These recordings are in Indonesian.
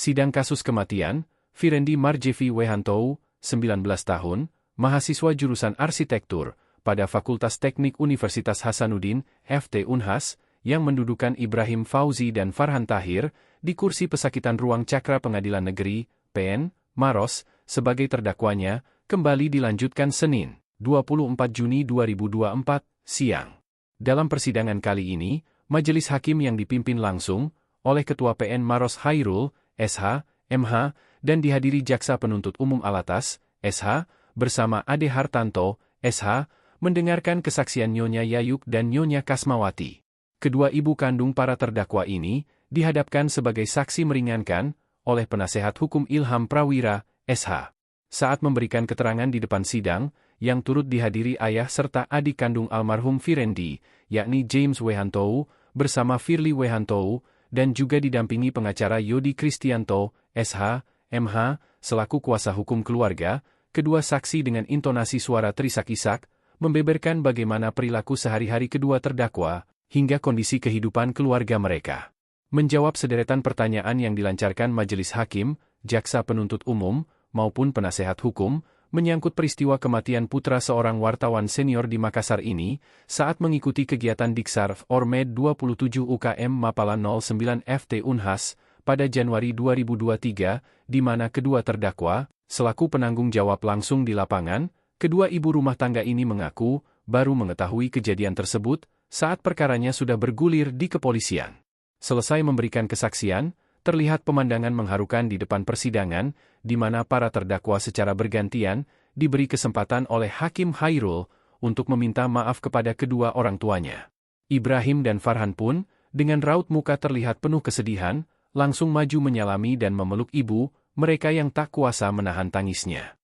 Sidang kasus kematian, Firendi Marjevi Wehantou, 19 tahun, mahasiswa jurusan arsitektur, pada Fakultas Teknik Universitas Hasanuddin, FT Unhas, yang mendudukan Ibrahim Fauzi dan Farhan Tahir, di kursi pesakitan ruang Cakra Pengadilan Negeri, PN, Maros, sebagai terdakwanya, kembali dilanjutkan Senin, 24 Juni 2024, siang. Dalam persidangan kali ini, majelis hakim yang dipimpin langsung oleh Ketua PN Maros Hairul, SH, MH, dan dihadiri Jaksa Penuntut Umum Alatas, SH, bersama Ade Hartanto, SH, mendengarkan kesaksian Nyonya Yayuk dan Nyonya Kasmawati. Kedua ibu kandung para terdakwa ini dihadapkan sebagai saksi meringankan oleh penasehat hukum Ilham Prawira, SH. Saat memberikan keterangan di depan sidang, yang turut dihadiri ayah serta adik kandung almarhum Firendi, yakni James Wehantou, bersama Firly Wehantou, dan juga didampingi pengacara Yodi Kristianto, SH, MH, selaku kuasa hukum keluarga, kedua saksi dengan intonasi suara terisak-isak, membeberkan bagaimana perilaku sehari-hari kedua terdakwa, hingga kondisi kehidupan keluarga mereka. Menjawab sederetan pertanyaan yang dilancarkan majelis hakim, jaksa penuntut umum, maupun penasehat hukum, menyangkut peristiwa kematian putra seorang wartawan senior di Makassar ini, saat mengikuti kegiatan Diksar Ormed 27 UKM Mapala 09 FT Unhas, pada Januari 2023, di mana kedua terdakwa, selaku penanggung jawab langsung di lapangan, kedua ibu rumah tangga ini mengaku, baru mengetahui kejadian tersebut, saat perkaranya sudah bergulir di kepolisian. Selesai memberikan kesaksian, terlihat pemandangan mengharukan di depan persidangan, di mana para terdakwa secara bergantian, diberi kesempatan oleh Hakim Hairul, untuk meminta maaf kepada kedua orang tuanya. Ibrahim dan Farhan pun, dengan raut muka terlihat penuh kesedihan, langsung maju menyalami dan memeluk ibu, mereka yang tak kuasa menahan tangisnya.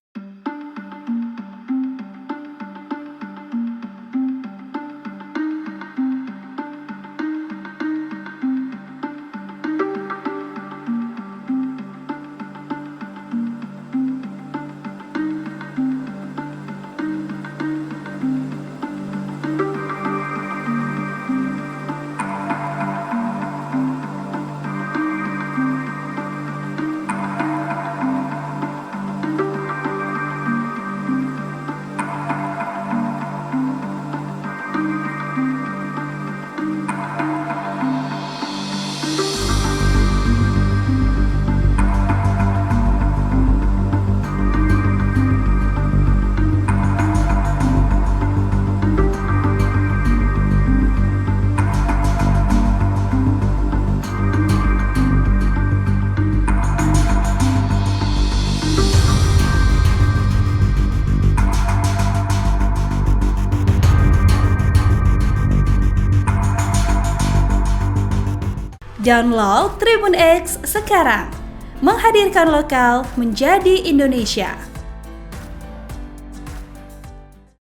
Download Tribun X sekarang, menghadirkan lokal menjadi Indonesia.